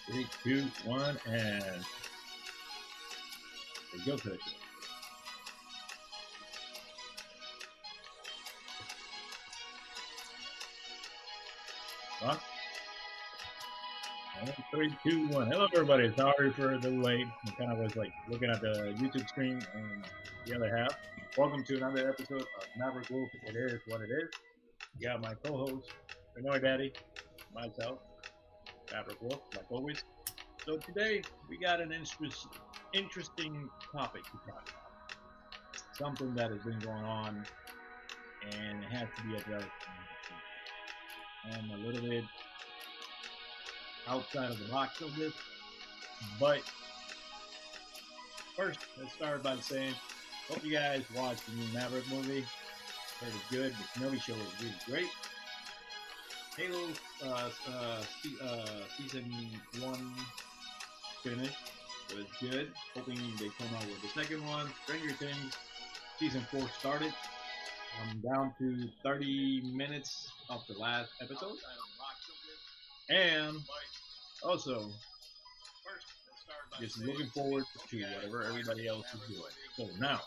Three, two, one, and go for it. Huh? Three, two, one. Hello, everybody. Sorry for the wait. I kind of was like looking at the YouTube screen on the other half. Welcome to another episode of Maverick Wolf. It is what it is. You got my co-host, Benoit Daddy, myself, Maverick Wolf, like always. So today we got an interesting topic to talk about. Something that has been going on and it has to be addressed. And a little bit outside of the box of this. But first, let's start by saying, hope you guys watched the new Maverick movie. Heard it's good. The Kenobi show was really great. Halo season 1 finished. It was good. Hoping they come out with the second one. Stranger Things season 4 started. I'm down to 30 minutes of the last episode. And also, just looking forward to whatever everybody else is doing. So now,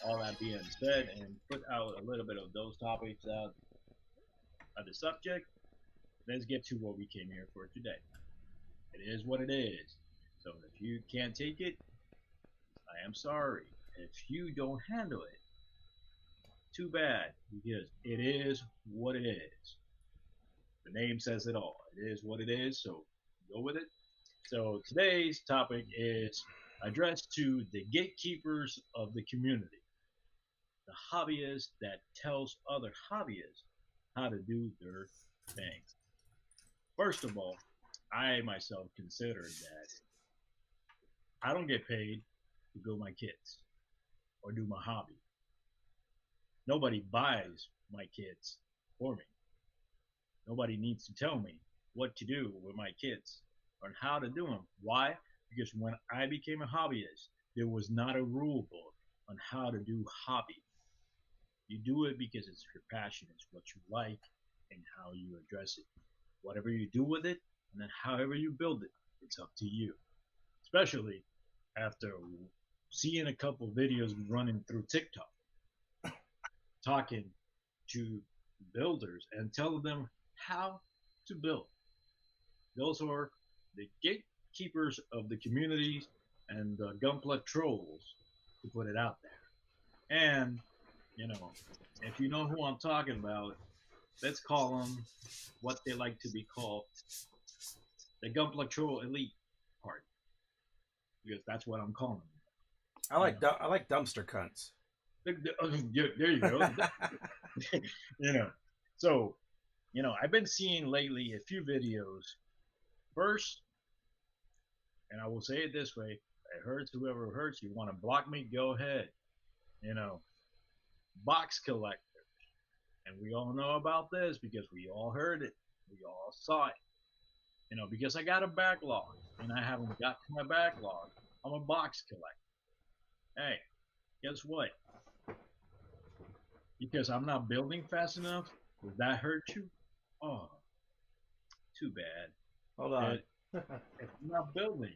all that being said, and put out a little bit of those topics out of the subject, let's get to what we came here for today. It is what it is. So if you can't take it, I am sorry. If you don't handle it, too bad, because it is what it is. The name says it all. It is what it is, so go with it. So today's topic is addressed to the gatekeepers of the community, the hobbyists that tells other hobbyists how to do their things. First of all, I myself consider that I don't get paid to build my kits or do my hobby. Nobody buys my kits for me. Nobody needs to tell me what to do with my kits or how to do them. Why? Because when I became a hobbyist, there was not a rule book on how to do hobby. You do it because it's your passion, it's what you like, and how you address it. Whatever you do with it, and then however you build it, it's up to you. Especially after seeing a couple videos running through TikTok, talking to builders and telling them how to build. Those are the gatekeepers of the communities and the gunpla trolls, to put it out there. And, if you know who I'm talking about, let's call them what they like to be called, the gunpla troll elite party, because that's what I'm calling them. I like dumpster cunts. There you go. So, I've been seeing lately a few videos. First, and I will say it this way, it hurts whoever hurts. You want to block me, go ahead. Box collectors. And we all know about this because we all heard it. We all saw it. Because I got a backlog and I haven't got to my backlog, I'm a box collector. Hey, guess what? Because I'm not building fast enough, does that hurt you? Oh, too bad. Hold on. If I'm not building,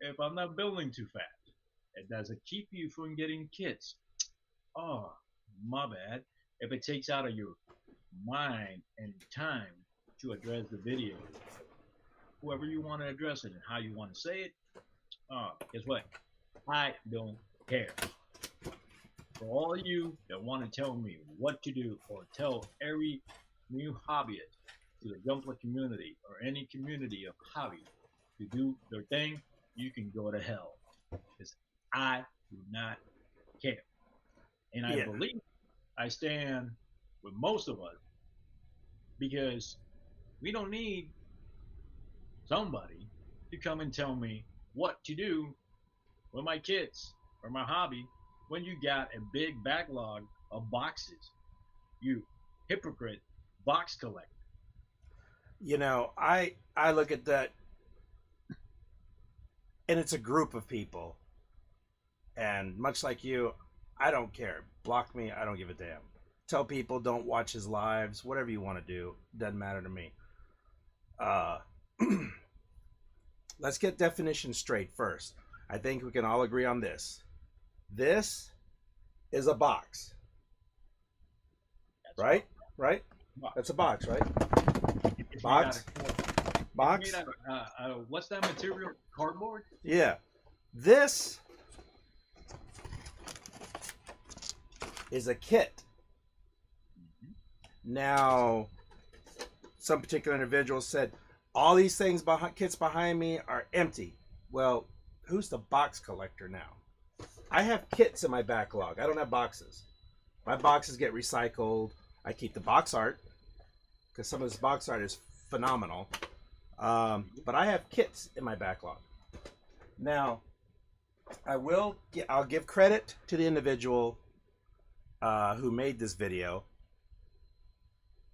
if I'm not building too fast, it doesn't keep you from getting kits. Oh, my bad. If it takes out of your mind and time to address the video, whoever you want to address it and how you want to say it, guess what? I don't care. For all of you that want to tell me what to do or tell every new hobbyist to the gunpla community or any community of hobby to do their thing, you can go to hell. Because I do not care. And I believe I stand with most of us because we don't need somebody to come and tell me what to do with my kids or my hobby when you got a big backlog of boxes. You hypocrite box collector. I look at that, and it's a group of people, and much like you, I don't care. Block me, I don't give a damn. Tell people don't watch his lives, whatever you want to do, doesn't matter to me. Uh, let's get definitions straight first. I think we can all agree on this. This is a box. Right? Right? That's a box, right? Box? Box? It's made out of what's that material? Cardboard? Yeah. This is a kit. Now, some particular individual said, all these things kits behind me are empty. Well, who's the box collector now? I have kits in my backlog. I don't have boxes. My boxes get recycled. I keep the box art because some of this box art is phenomenal. But I have kits in my backlog. Now, I'll give credit to the individual who made this video,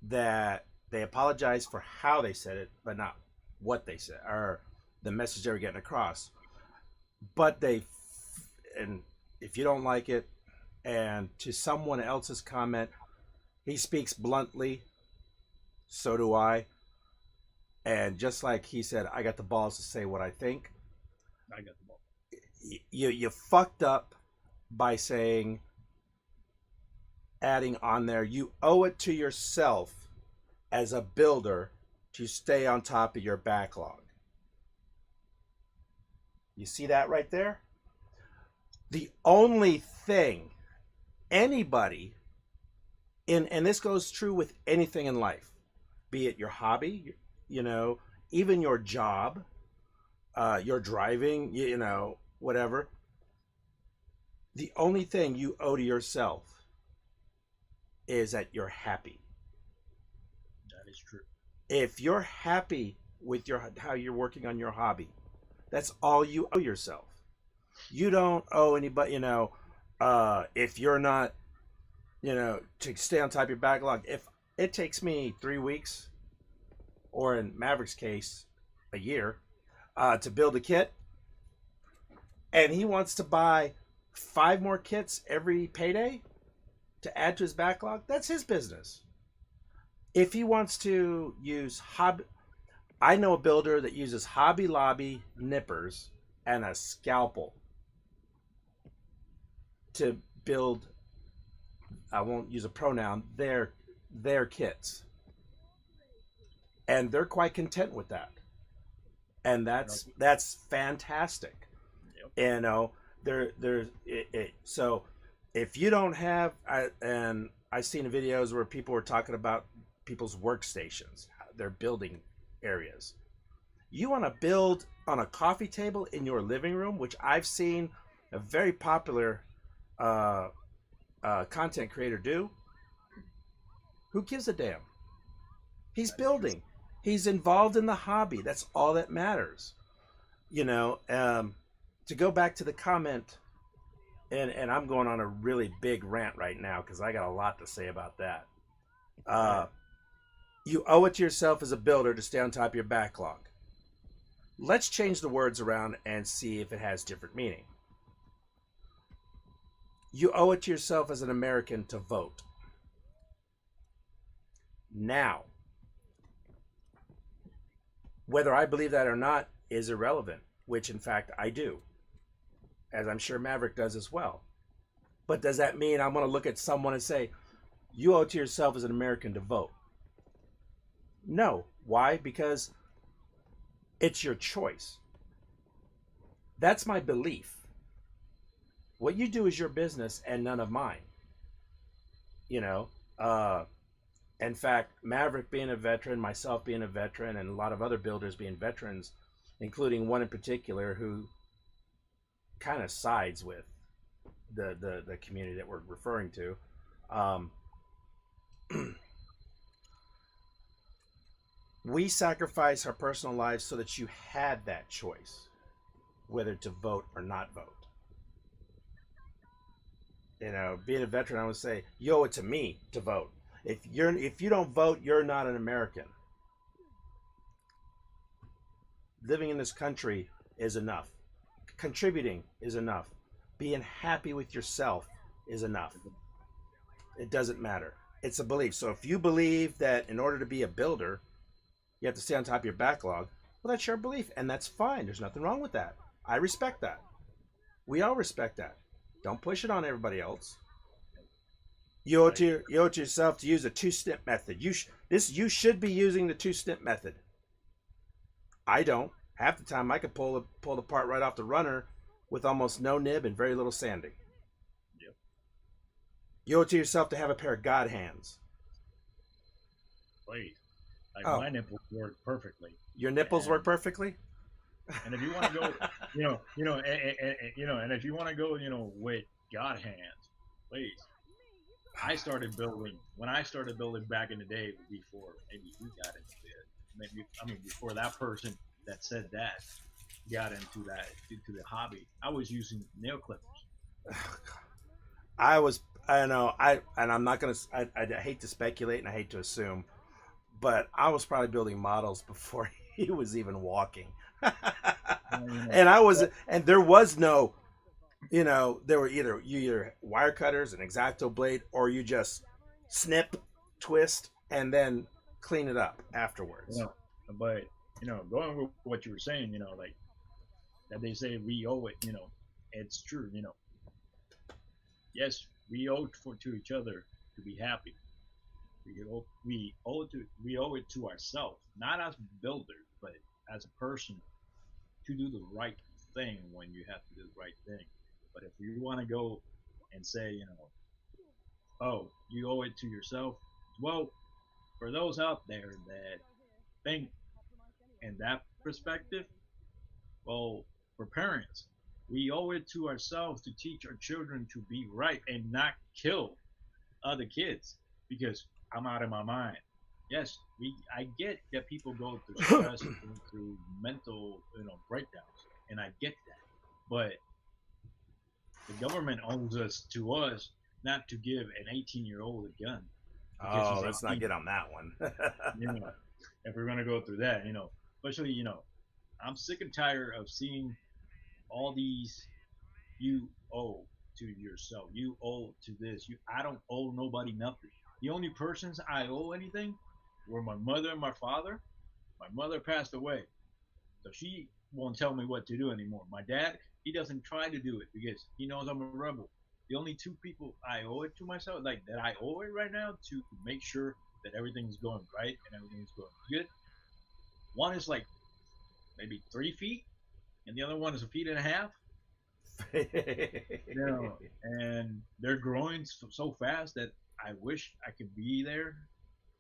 that they apologized for how they said it, but not what they said or the message they were getting across. But and if you don't like it, and to someone else's comment, he speaks bluntly, so do I. And just like he said, I got the balls to say what I think. I got the ball. You fucked up by adding on there, you owe it to yourself as a builder to stay on top of your backlog. You see that right there? The only thing anybody, and this goes true with anything in life, be it your hobby, even your job, your driving, whatever. The only thing you owe to yourself is that you're happy. That is true. If you're happy with how you're working on your hobby, that's all you owe yourself. You don't owe anybody, if you're not, to stay on top of your backlog. If it takes me 3 weeks, or in Maverick's case, a year, to build a kit, and he wants to buy 5 more kits every payday to add to his backlog, that's his business. If he wants to use I know a builder that uses Hobby Lobby nippers and a scalpel to build, I won't use a pronoun, their kits. And they're quite content with that. And that's fantastic. Yep. So if you don't have, and I've seen videos where people were talking about people's workstations, their building areas. You want to build on a coffee table in your living room, which I've seen a very popular content creator do. Who gives a damn? He's building. He's involved in the hobby. That's all that matters. To go back to the comment, and I'm going on a really big rant right now because I got a lot to say about that. You owe it to yourself as a builder to stay on top of your backlog. Let's change the words around and see if it has different meaning. You owe it to yourself as an American to vote. Now, whether I believe that or not is irrelevant, which in fact I do, as I'm sure Maverick does as well. But does that mean I'm going to look at someone and say, you owe it to yourself as an American to vote? No. Why? Because it's your choice. That's my belief. What you do is your business and none of mine. In fact, Maverick being a veteran, myself being a veteran, and a lot of other builders being veterans, including one in particular who kind of sides with the community that we're referring to. We sacrifice our personal lives so that you had that choice, whether to vote or not vote. Being a veteran, I would say, you owe it to me to vote. If you don't vote, you're not an American. Living in this country is enough. Contributing is enough. Being happy with yourself is enough. It doesn't matter. It's a belief. So if you believe that in order to be a builder, You have to stay on top of your backlog. Well, that's your belief, and that's fine. There's nothing wrong with that. I respect that. We all respect that. Don't push it on everybody else. You owe to yourself to use a two-step method. You should be using the two-step method. I don't. Half the time, I could pull the part right off the runner with almost no nib and very little sanding. Yep. You owe it to yourself to have a pair of God hands. Wait, my nipples work perfectly. Your nipples work perfectly. And if you want to go, and if you want to go, with God hands, please. I started building back in the day before maybe you got into it. Before that person that said that got into the hobby. I was using nail clippers. I'm not gonna. I hate to speculate and I hate to assume, but I was probably building models before he was even walking. And there was no, there were either wire cutters, an X-Acto blade, or you just snip, twist, and then clean it up afterwards. But going with what you were saying, like that they say we owe it, it's true, Yes, we owe it to each other to be happy. We owe it to ourselves, not as builders, but as a person, to do the right thing when you have to do the right thing. But if you want to go and say, oh, you owe it to yourself, well, for those out there that think in that perspective, well, for parents, we owe it to ourselves to teach our children to be right and not kill other kids, because I'm out of my mind. Yes, I get that people go through stress and through mental, breakdowns, and I get that. But the government owes to us not to give an 18-year-old a gun. Oh, let's not get on that one. If we're gonna go through that, especially, I'm sick and tired of seeing all these. You owe to yourself. You owe to this. I don't owe nobody nothing. The only persons I owe anything were my mother and my father. My mother passed away, so she won't tell me what to do anymore. My dad, he doesn't try to do it because he knows I'm a rebel. The only two people I owe it to myself, like that I owe it right now, to make sure that everything's going right and everything's going good. One is like maybe 3 feet, and the other one is 1.5 feet. And they're growing so fast that I wish I could be there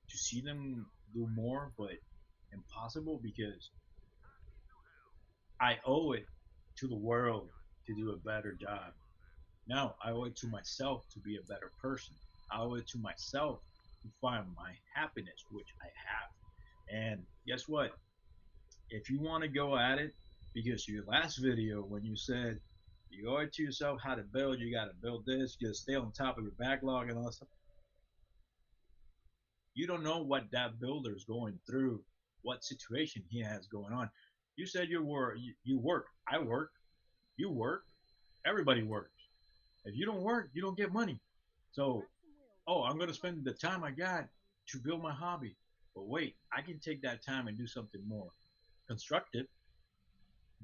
to see them do more, but impossible because I owe it to the world to do a better job. Now I owe it to myself to be a better person. I owe it to myself to find my happiness, which I have. And guess what? If you want to go at it, because your last video when you said you owe it to yourself how to build, you got to build this, just stay on top of your backlog and all that stuff. You don't know what that builder is going through, what situation he has going on. You said you work, I work, you work, everybody works. If you don't work, you don't get money. So, I'm going to spend the time I got to build my hobby. But wait, I can take that time and do something more constructive.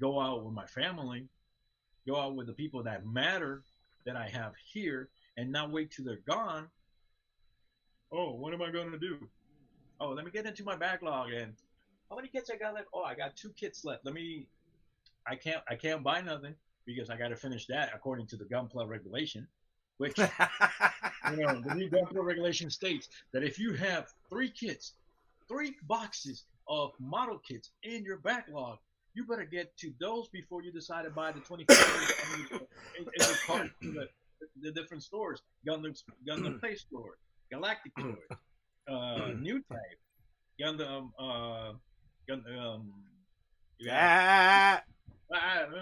Go out with my family, go out with the people that matter that I have here, and not wait till they're gone. Oh, what am I going to do? Oh, let me get into my backlog. And how many kits I got left? Oh, I got 2 kits left. I can't buy nothing because I got to finish that according to the gunpla regulation, which the new gunpla regulation states that if you have 3 boxes of model kits in your backlog, you better get to those before you decide to buy the 25 in your cart, the different stores, Gundam Play Store, Galactic Store, New Type, Gundam,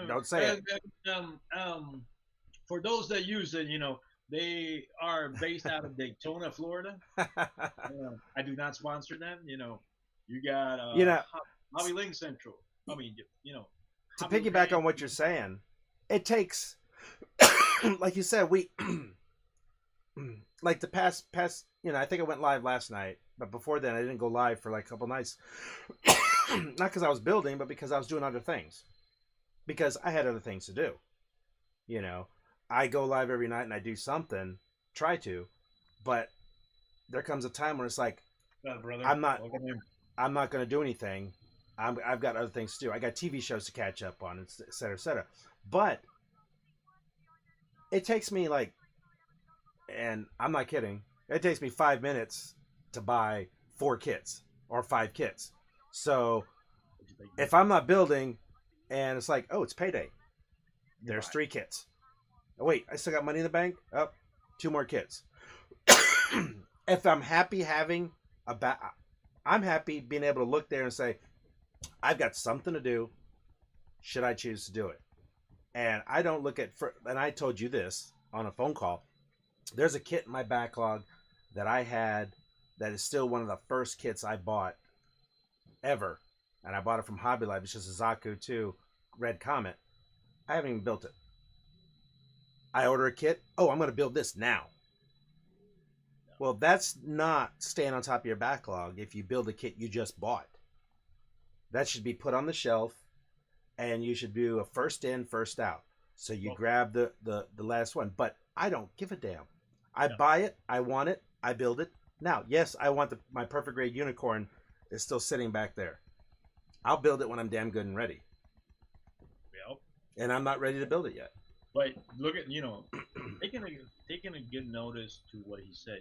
don't say it. For those that use it, they are based out of Daytona, Florida. I do not sponsor them. You got Hobby Link Central. To piggyback on what you're saying, it takes, like you said, we like the past. I think I went live last night But before then, I didn't go live for like a couple nights. Not because I was building, but because I was doing other things. Because I had other things to do. You know, I go live every night and I do something, try to, but there comes a time when it's like, brother, I'm not going to do anything. I've got other things to do. I got TV shows to catch up on, et cetera, et cetera. But it takes me like, and I'm not kidding, it takes me 5 minutes to buy 4 kits or 5 kits. So if I'm not building and it's like, oh, it's payday, there's 3 kits. Oh, wait, I still got money in the bank? Oh, 2 more kits. If I'm happy having I'm happy being able to look there and say, I've got something to do. Should I choose to do it? And I don't look at, and I told you this on a phone call. There's a kit in my backlog that I had that is still one of the first kits I bought ever. And I bought it from Hobby Lobby. It's just a Zaku 2 Red Comet. I haven't even built it. I order a kit. Oh, I'm going to build this now. Well, that's not staying on top of your backlog if you build a kit you just bought. That should be put on the shelf, and you should do a first in, first out. So you grab the last one. But I don't give a damn. I buy it. I want it. I build it. Now, yes, I want my perfect grade unicorn is still sitting back there. I'll build it when I'm damn good and ready. Yep. And I'm not ready to build it yet. But look at, taking a good notice to what he said.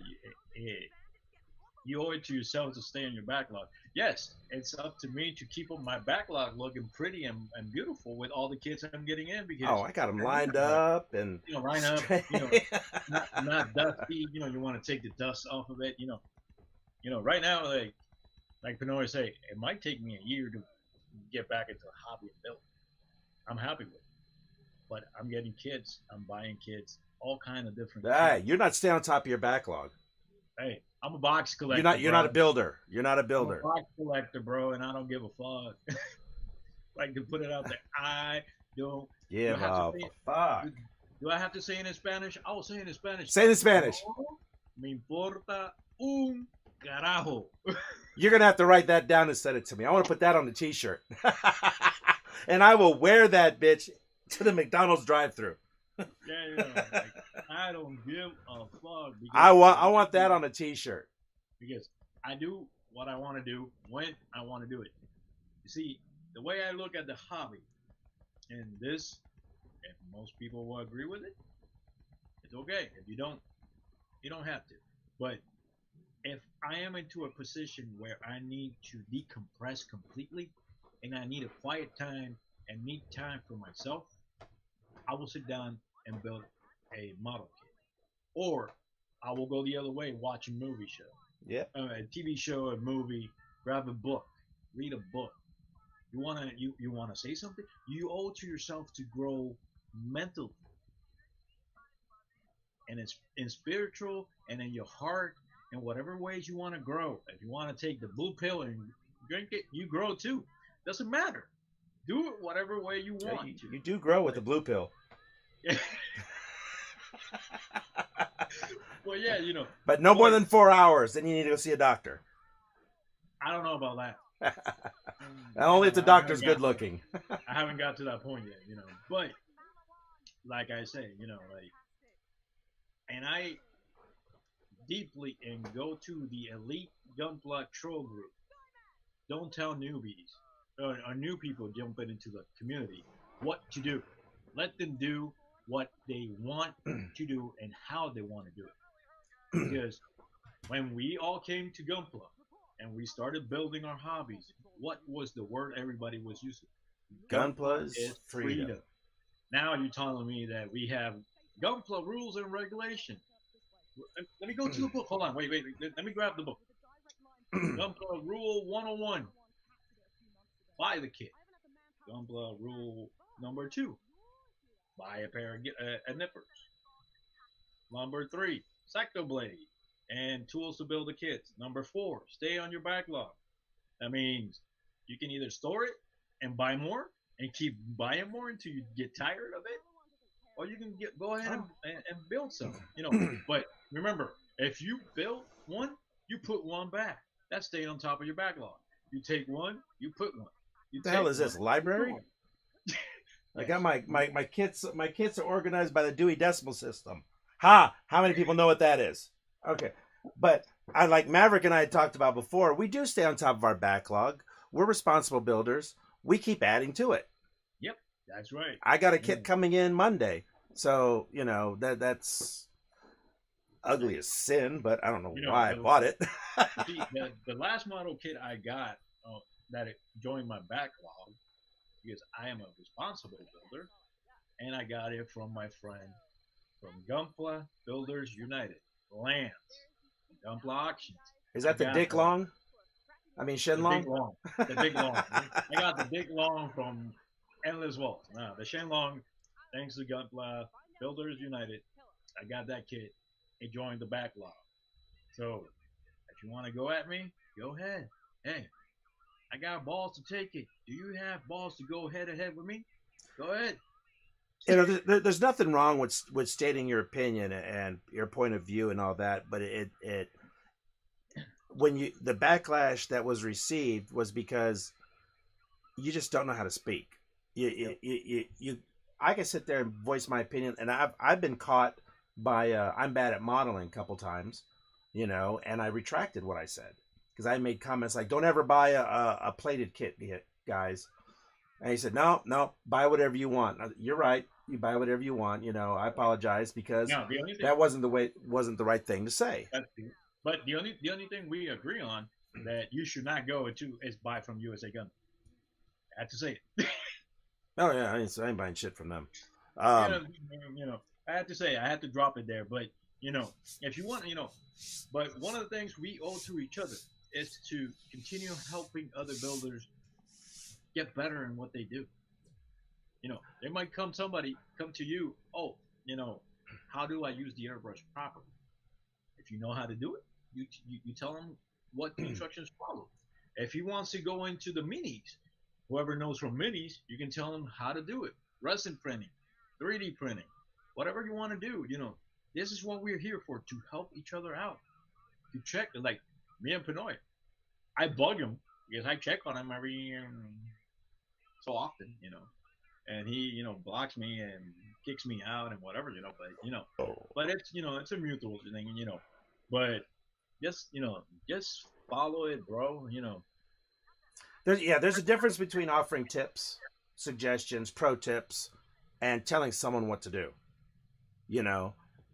You owe it to yourself to stay on your backlog. Yes, it's up to me to keep up my backlog looking pretty and beautiful with all the kits I'm getting in. Because I got them lined up and line up. Not dusty. You want to take the dust off of it. Right now, like Pinoy say, it might take me a year to get back into the hobby and build. I'm happy with it. But I'm getting kits. I'm buying kits. All kind of different. Hey, you're not staying on top of your backlog. Hey, I'm a box collector. You're not a builder. You're not a builder. I'm a box collector, bro, and I don't give a fuck. Like to put it out there, I don't give a fuck. Do I have to say it in Spanish? I will say it in Spanish. Say it in Spanish. No me importa un carajo. You're gonna have to write that down and send it to me. I want to put that on the T-shirt, and I will wear that bitch to the McDonald's drive-thru. Yeah, I don't give a fuck. I want that on a T-shirt. Because I do what I want to do when I want to do it. You see, the way I look at the hobby, and this, if most people will agree with it, it's okay. If you don't, you don't have to. But if I am into a position where I need to decompress completely, and I need a quiet time and need time for myself, I will sit down and build a model kit. Or I will go the other way, watch a movie show. Yeah. A TV show, a movie, grab a book, read a book. You wanna say something? You owe it to yourself to grow mentally. And it's in spiritual and in your heart in whatever ways you want to grow. If you want to take the blue pill and drink it, you grow too. Doesn't matter. Do it whatever way you want. You do grow with the blue pill. Well, yeah, But no more than 4 hours, then you need to go see a doctor. I don't know about that. Only if the doctor's good looking. I haven't got to that point yet, But like I say, and I deeply and go to the elite Gunpla troll group. Don't tell newbies or new people jumping into the community what to do. Let them do what they want to do and how they want to do it. Because when we all came to Gunpla and we started building our hobbies, what was the word everybody was using? Gunpla is freedom. Now you're telling me that we have Gunpla rules and regulations. Let me go to the book. Hold on. Wait. Let me grab the book. Gunpla Rule 101. Buy the kit. Gunpla Rule number 2. Buy a pair of nippers. Number 3. Secto blade and tools to build the kits. Number 4. Stay on your backlog. That means you can either store it and buy more and keep buying more until you get tired of it, or you can go ahead and build some. But remember, if you build one, you put one back. That stayed on top of your backlog. You take one, you put one. You The hell take is one, this, you put library? one. I Yes. got my kids. My kids are organized by the Dewey Decimal System. Ha! How many people know what that is? Okay, but I like Maverick and I had talked about before. We do stay on top of our backlog. We're responsible builders. We keep adding to it. Yep, that's right. I got a You know, kit coming in Monday, so that's ugly as sin. But I don't know you know why I bought it. see, the last model kit I got that it joined my backlog because I am a responsible builder, and I got it from my friend from Gunpla Builders United, Lance, Gunpla Auctions. Is I that the got Dick Long? I mean Shen the Long. big long, the big long. I got the big long from Endless Walls. Now the Shen Long, thanks to Gunpla Builders United, I got that kit. It joined the backlog. So if you want to go at me, go ahead. Hey, I got balls to take it. Do you have balls to go head to head with me? Go ahead. There's nothing wrong with stating your opinion and your point of view and all that, but it when you the backlash that was received was because you just don't know how to speak. You I can sit there and voice my opinion, and I've been caught by I'm bad at modeling a couple times, and I retracted what I said because I made comments like, "Don't ever buy a plated kit, guys." And he said, "No, buy whatever you want." You're right. You buy whatever you want. I apologize because Now the only thing that wasn't the right thing to say. that's true. But the only thing we agree on that you should not go to is buy from USA Gun. I have to say it. Oh yeah, I ain't buying shit from them. you know, you know, I have to say I had to drop it there. But if you want, but one of the things we owe to each other is to continue helping other builders get better in what they do. They might somebody come to you. Oh, how do I use the airbrush properly? If you know how to do it, you tell him what the instructions follow. If he wants to go into the minis, whoever knows from minis, you can tell him how to do it. Resin printing, 3D printing, whatever you want to do. This is what we're here for, to help each other out. To check, like me and Pinoy, I bug him because I check on him every so often, and he, blocks me and kicks me out and whatever, but it's a mutual thing, but just follow it, bro. There's a difference between offering tips, suggestions, pro tips, and telling someone what to do.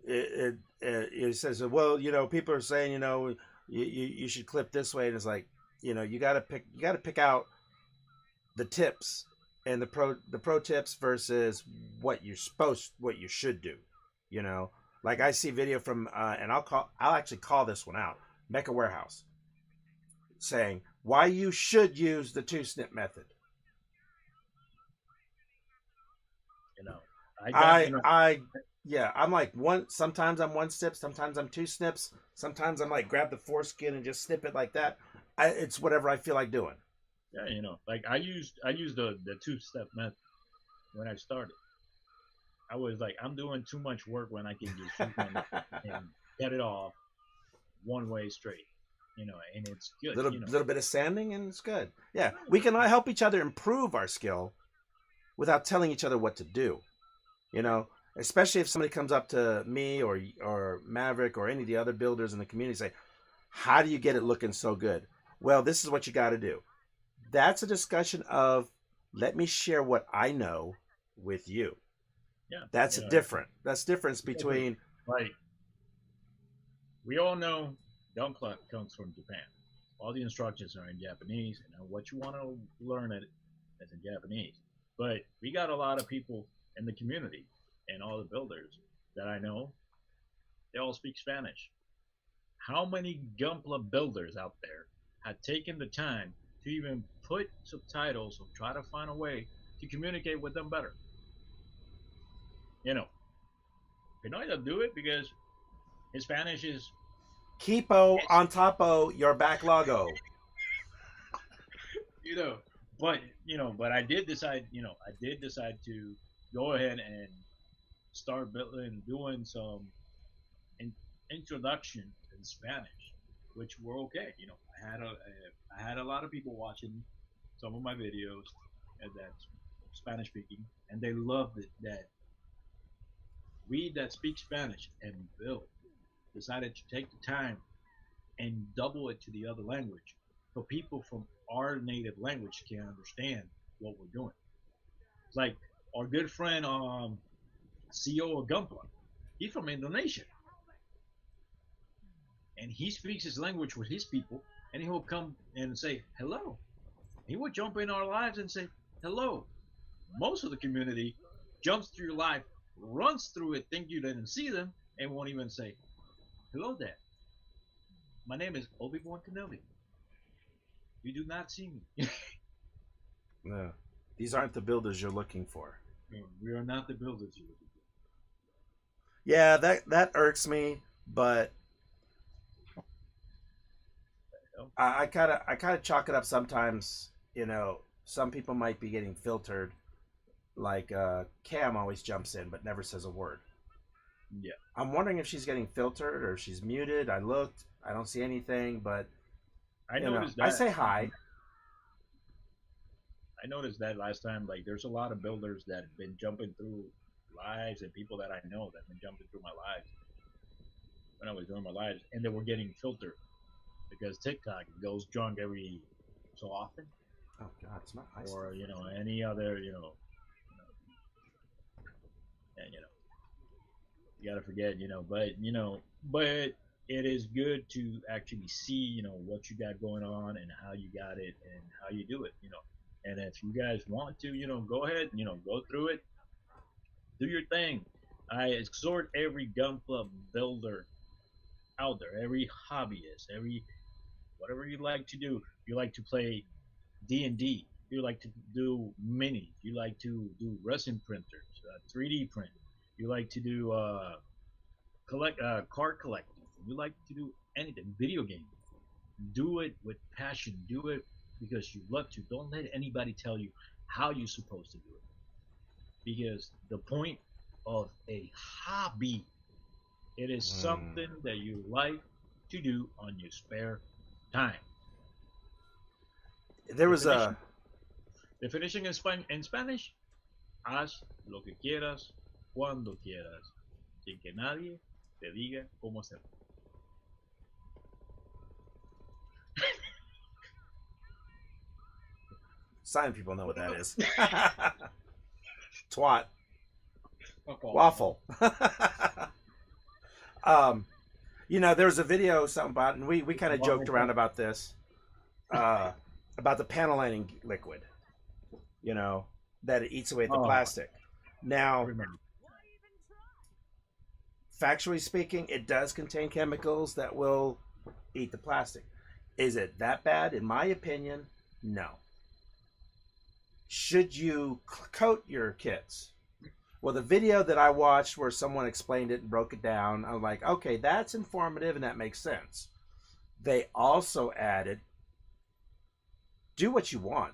It says, well, people are saying, you should clip this way, and it's like, you got to pick out the tips and the pro tips versus what you should do. Like I see video from and I'll actually call this one out, Mecha Warehouse, saying why you should use the 2-snip method. I'm like sometimes I'm 1 snip, sometimes I'm 2 snips, sometimes I'm like grab the foreskin and just snip it like that. It's whatever I feel like doing. Yeah, like I used the 2-step method when I started. I was like, I'm doing too much work when I can just shoot one and get it off one way straight, and it's good. Little bit of sanding and it's good. Yeah, we can help each other improve our skill without telling each other what to do. Especially if somebody comes up to me or Maverick or any of the other builders in the community and say, how do you get it looking so good? Well, this is what you got to do. That's a discussion of, let me share what I know with you. Yeah, that's difference between, like, we all know Gunpla comes from Japan. All the instructions are in Japanese, and what you want to learn it is in Japanese. But we got a lot of people in the community and all the builders that I know, they all speak Spanish. How many Gunpla builders out there have taken the time to even put subtitles or try to find a way to communicate with them better? Pinoy will do it because his Spanish is keepo on topo your backlogo. But I did decide to go ahead and start doing some introduction in Spanish which were okay. I had a lot of people watching some of my videos that's Spanish speaking, and they loved it that we that speak Spanish and Bill decided to take the time and double it to the other language so people from our native language can understand what we're doing. It's like our good friend CEO of Gumpa, he's from Indonesia and he speaks his language with his people and he'll come and say hello. He would jump in our lives and say hello. Most of the community jumps through your life, runs through it, think you didn't see them, and won't even say hello there. My name is Obi-Wan Kenobi. You do not see me. No, these aren't the builders you're looking for. We are not the builders you're looking for. Yeah, that irks me, but I kind of chalk it up sometimes. Some people might be getting filtered. Like Cam always jumps in but never says a word. Yeah. I'm wondering if she's getting filtered or if she's muted. I looked. I don't see anything, but I noticed that. I say hi. I noticed that last time. Like, there's a lot of builders that have been jumping through lives and people that I know that have been jumping through my lives when I was doing my lives, and they were getting filtered because TikTok goes drunk every so often. Oh God, it's not ice. Or any other and you gotta forget but it is good to actually see what you got going on and how you got it and how you do it. And if you guys want to go ahead, go through it, do your thing. I exhort every gun club builder out there, every hobbyist, every whatever you like to do. You like to play D&D, you like to do minis, you like to do resin printers, 3D print, you like to do collect card collecting, you like to do anything, video games. Do it with passion. Do it because you love to. Don't let anybody tell you how you're supposed to do it. Because the point of a hobby, it is something that you like to do on your spare time. There was a definition in Spanish: haz lo que quieras, cuando quieras, sin que nadie te diga cómo hacerlo. Sign people know what that is. Twat. Waffle. There's a video something about, and we kind of joked around about this, about the panel lining liquid, that it eats away at the plastic. Now, factually speaking, it does contain chemicals that will eat the plastic. Is it that bad? In my opinion, no. Should you coat your kits? Well, the video that I watched where someone explained it and broke it down, I was like, okay, that's informative and that makes sense. They also added, do what you want.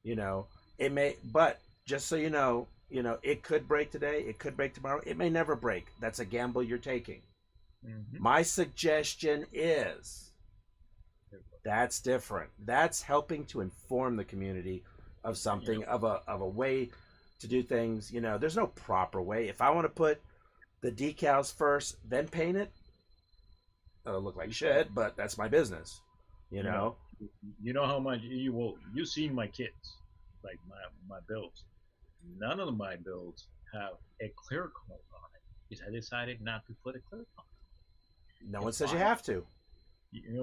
It may, but just so you know, it could break today, it could break tomorrow, it may never break. That's a gamble you're taking. Mm-hmm. My suggestion is, that's different. That's helping to inform the community of something, of a way to do things. There's no proper way. If I want to put the decals first, then paint it, it'll look like shit, but that's my business. You know how much you've seen my kits, like my builds. None of my builds have a clear coat on it because I decided not to put a clear coat. No one says you have to.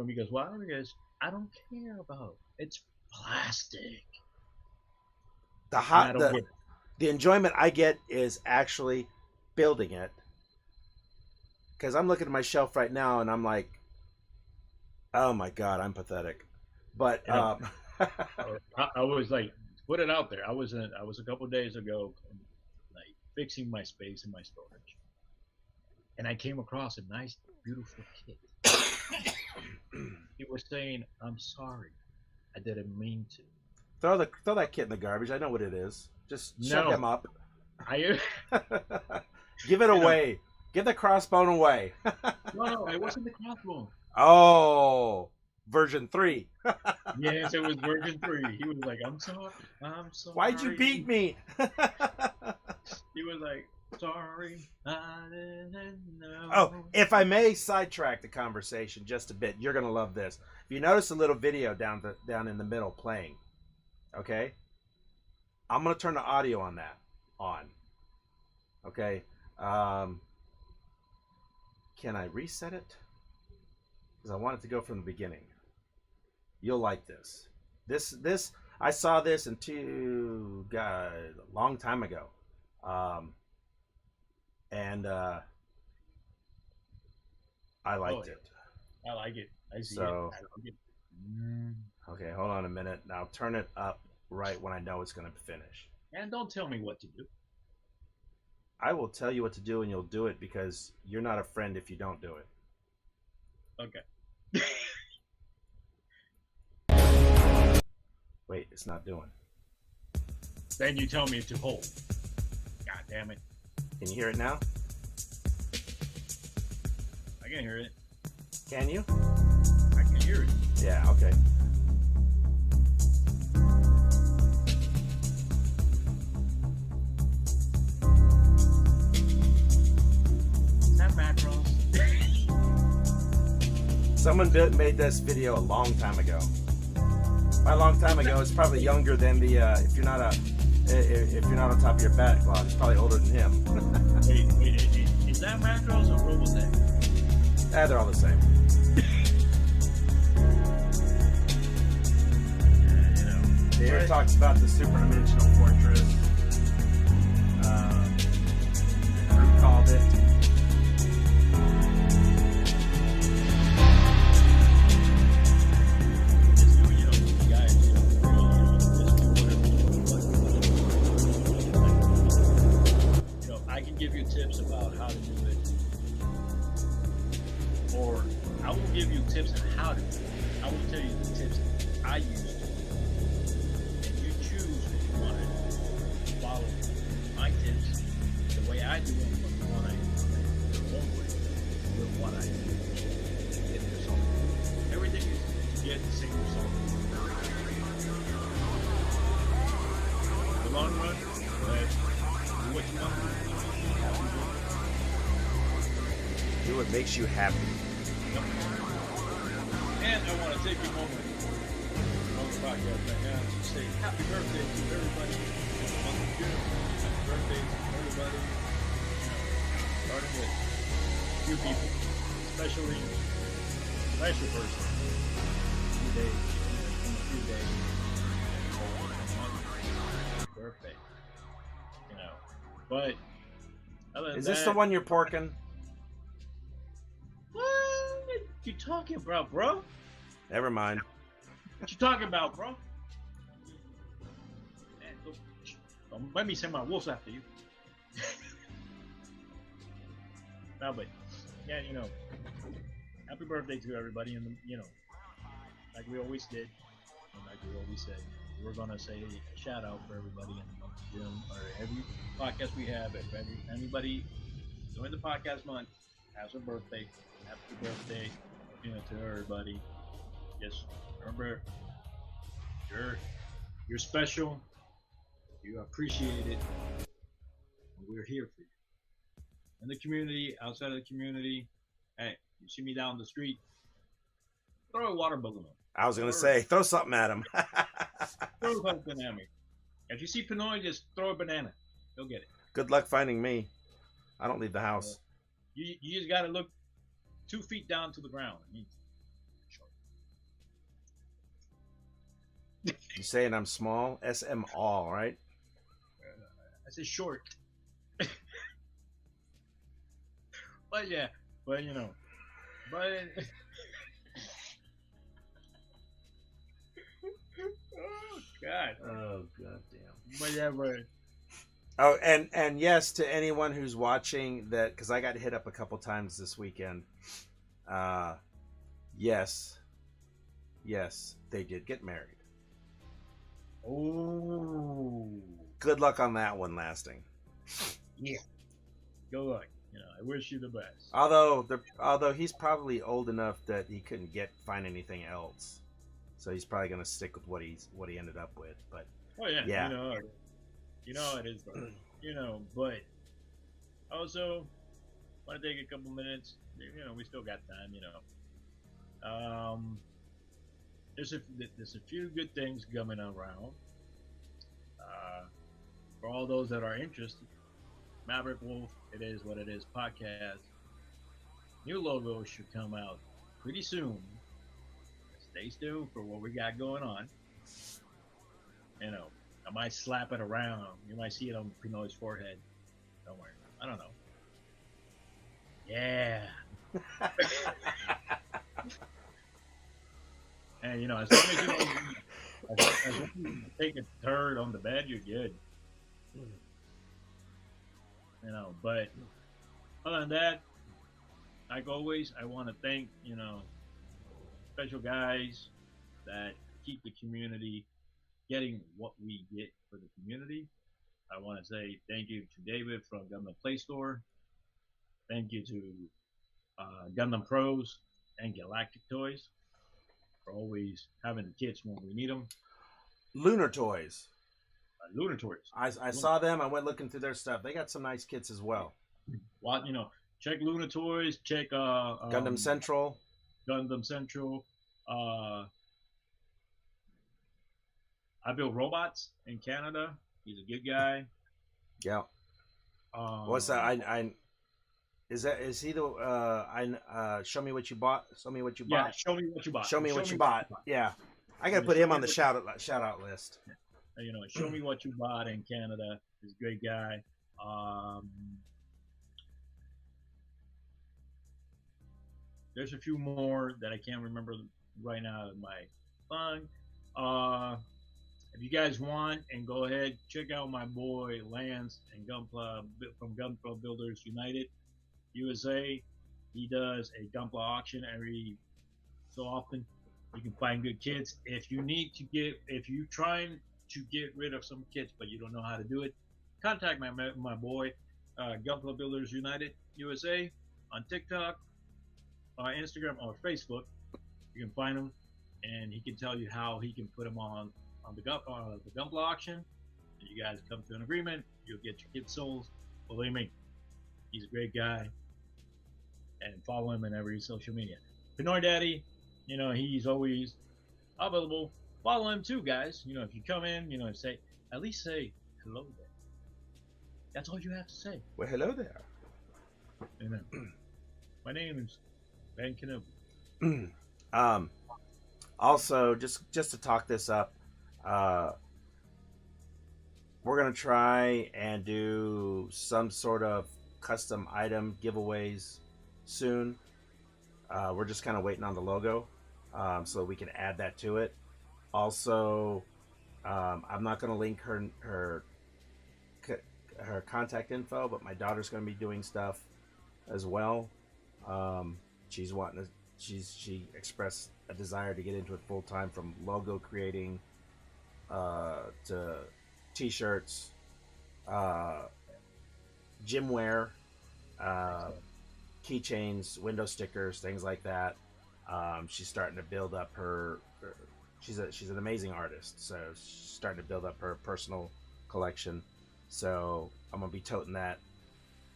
Because why? Because I don't care about it. It's plastic. The enjoyment I get is actually building it. Because I'm looking at my shelf right now and I'm like, oh my God, I'm pathetic. But I was like, put it out there. I was a couple days ago, like fixing my space in my storage, and I came across a nice, beautiful kit. He was saying, "I'm sorry, I didn't mean to." Throw that kit in the garbage. I know what it is. Just shut them up. I Give it away. Get the crossbone away. No, it wasn't the crossbone. Oh, version 3. Yes, it was version 3. He was like, I'm sorry. Why'd you beat me? He was like, sorry, I didn't know. Oh, if I may sidetrack the conversation just a bit, you're going to love this. If you notice a little video down in the middle playing, okay? I'm going to turn the audio on that on. Okay? Can I reset it? Because I want it to go from the beginning. You'll like this. This I saw this a long time ago. And I liked it. I like it. I see so, it. I like it. Okay, hold on a minute. Now turn it up right when I know it's going to finish. And don't tell me what to do. I will tell you what to do, and you'll do it because you're not a friend if you don't do it. Okay. Wait, it's not doing. Then you tell me to hold. God damn it. Can you hear it now? I can hear it. Can you? I can hear it. Yeah, okay. Is that macros? Someone made this video a long time ago. By a long time ago, it's probably younger than the. If you're not on top of your bat clock, it's probably older than him. Wait, is that macros or Robotech? They're all the same. Here it talks about the superdimensional fortress. The group called it. I can give you tips about how to do it, or I will give you tips on how to do it. I will tell you the tips I use to do it. And you choose if you want to follow my tips the way I do them, or you want to go your own way with what I do to get the result. Everything is to get the same result. The long run, do what you want to do. Do what makes you happy. And I want to take a moment on the podcast right now to say happy birthday to everybody in the month of June. Happy birthday to everybody. Starting with a few people, especially a special person. A few days. Happy birthday. But other than Is this the one you're porking? What you talking about, bro? Never mind. What you talking about, bro? Man, don't let me send my wolves after you. No, but yeah, happy birthday to everybody, and like we always did, and like we always said, we're gonna say a shout out for everybody in the month of June, or every podcast we have. If anybody during the podcast month has a birthday, happy birthday, to everybody. Just remember, you're special. You appreciate it. And we're here for you. In the community, outside of the community. Hey, you see me down the street, throw a water balloon. I was gonna say, throw something at him. Throw something at me. If you see Pinoy, just throw a banana. He'll get it. Good luck finding me. I don't leave the house. You just gotta look 2 feet down to the ground. You saying I'm small? SM all, right? I said short. But yeah, but oh god. Oh god damn. But yeah, but oh, and yes, to anyone who's watching that, because I got hit up a couple times this weekend. Yes, they did get married. Oh, good luck on that one lasting. Yeah, good luck. I wish you the best. Although he's probably old enough that he couldn't find anything else, so he's probably gonna stick with what he ended up with. But Oh yeah, yeah, it is though. But also want to take a couple minutes. We still got time. Um, there's a few good things coming around. For all those that are interested, Maverick Wolf, it is what it is podcast. New logo should come out pretty soon. Stay tuned for what we got going on. I might slap it around. You might see it on Pinoy's forehead. Don't worry. I don't know. Yeah. And as long as as long as you take a turd on the bed, you're good. But other than that, like always, I want to thank special guys that keep the community getting what we get for the community. I want to say thank you to David from Gundam Play Store. Thank you to Gundam Pros and Galactic Toys for always having the kits when we need them. Lunar Toys. Lunar Toys. I saw them. I went looking through their stuff. They got some nice kits as well. Well, check Lunar Toys. Check Gundam Central. Gundam Central. I build robots in Canada. He's a good guy. Yeah. What's that? Is he the show me what you bought? Show me what you bought. Yeah, show me what you bought. Show me what you bought. Yeah. I gotta put him on the shout out list. Show me what you bought in Canada. He's a great guy. There's a few more that I can't remember right now in my phone. If you guys want, and go ahead, check out my boy Lance and Gunpla from Gunpla Builders United USA. He does a Gunpla auction every so often. You can find good kits. If you're trying to get rid of some kits but you don't know how to do it, contact my boy Gunpla Builders United USA on TikTok, Instagram, or Facebook. You can find him, and he can tell you how he can put them on the Gunpla auction. And you guys come to an agreement, you'll get your kit sold. Believe me, he's a great guy. And follow him in every social media. Pinoy Daddy, he's always available. Follow him too, guys. If you come in, at least say hello there. That's all you have to say. Well, hello there. Amen. My name is Ben Kenobi. Also, just to talk this up, we're gonna try and do some sort of custom item giveaways soon. We're just kind of waiting on the logo, so we can add that to it. Also, I'm not gonna link her contact info, but my daughter's gonna be doing stuff as well. She expressed a desire to get into it full time, from logo creating to t-shirts, gym wear, keychains, window stickers, things like that. She's starting to build up her she's an amazing artist, so she's starting to build up her personal collection. So I'm gonna be toting that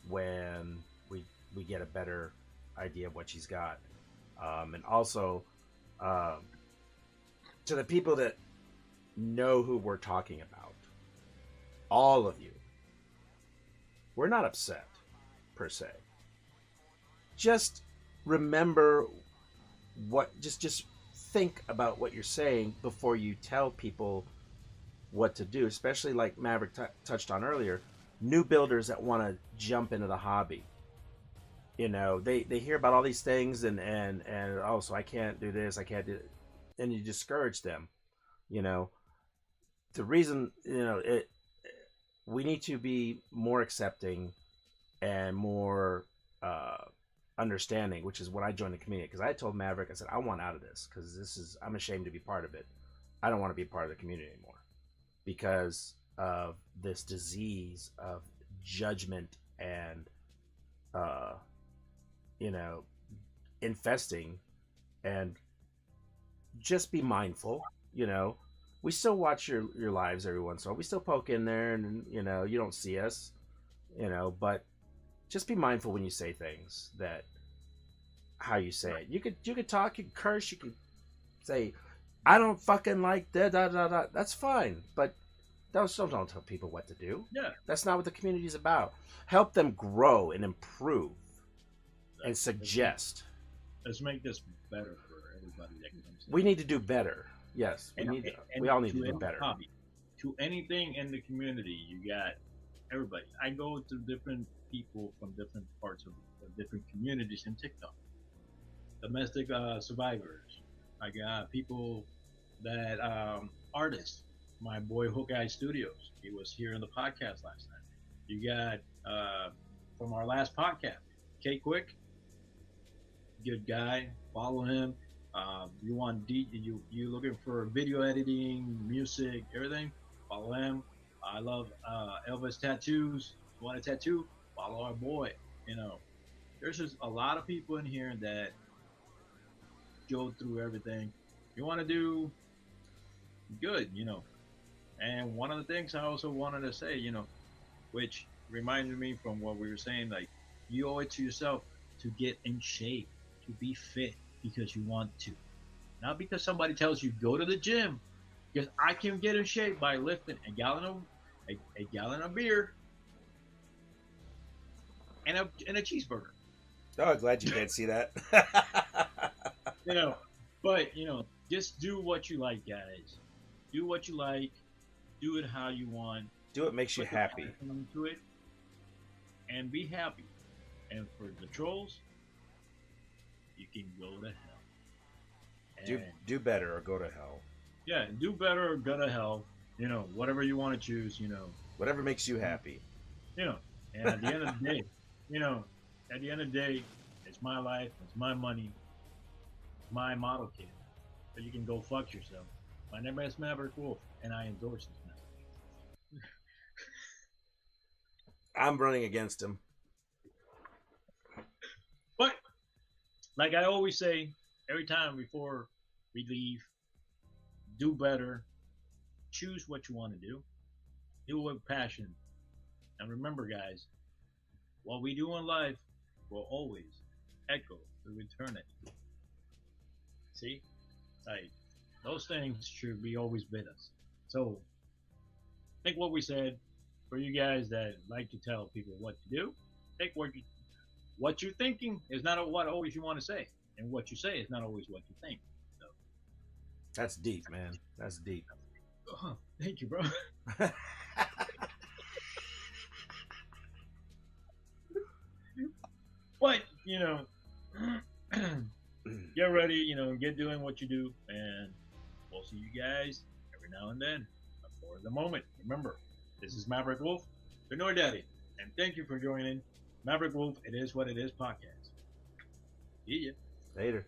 when we get a better idea of what she's got. And also, to the people that know who we're talking about, all of you, we're not upset per se. Just remember just think about what you're saying before you tell people what to do, especially like Maverick touched on earlier, new builders that want to jump into the hobby. They hear about all these things and oh, so I can't do this, I can't do it, and you discourage them. The reason, we need to be more accepting and more understanding, which is when I joined the community. Because I told Maverick, I said, I want out of this, because I'm ashamed to be part of it. I don't want to be part of the community anymore because of this disease of judgment and uh, you know, infesting, and just be mindful. You know, we still watch your lives every once in a while. We still poke in there, and you don't see us. But just be mindful when you say things, that how you say it. You could talk, you could curse, you could say, "I don't fucking like da da da da." That's fine, but don't tell people what to do. Yeah. That's not what the community is about. Help them grow and improve, and suggest. Let's make this better for everybody that comes in. We need to do better. Yes, we all need to do better. Hobby, to anything in the community, you got everybody. I go to different people from different parts of different communities in TikTok. Domestic survivors. I got people that artists. My boy Hook Eye Studios. He was here in the podcast last night. You got from our last podcast, K Quick, good guy. Follow him. You want you looking for video editing, music, everything? Follow him. I love Elvis tattoos. You want a tattoo? Follow our boy. There's just a lot of people in here that go through everything. You want to do good, And one of the things I also wanted to say, which reminded me from what we were saying, like you owe it to yourself to get in shape, to be fit because you want to, not because somebody tells you go to the gym. Because I can get in shape by lifting a gallon of beer and a cheeseburger. Oh, glad you can't see that. But just do what you like, guys. Do what you like. Do it how you want. Do what makes you happy. Do it and be happy. And for the trolls, you can go to hell. Do better or go to hell. Yeah, do better or go to hell. Whatever you want to choose. Whatever makes you happy. And at the end of the day, it's my life, it's my money, it's my model kit. So you can go fuck yourself. My name is Maverick Wolf, and I endorse this message. I'm running against him. But, like I always say, every time before we leave, do better. Choose what you want to do. Do it with passion. And remember, guys, what we do in life will always echo through eternity. See? Like, those things should be always with us. So, I think what we said, for you guys that like to tell people what to do, think what you're thinking is not what always you want to say. And what you say is not always what you think. So, that's deep, man. That's deep. Oh, thank you, bro. But, get ready, get doing what you do, and we'll see you guys every now and then. For the moment, remember, this is Maverick Wolf, the Noy Daddy, and thank you for joining Maverick Wolf, It Is What It Is podcast. See ya. Later.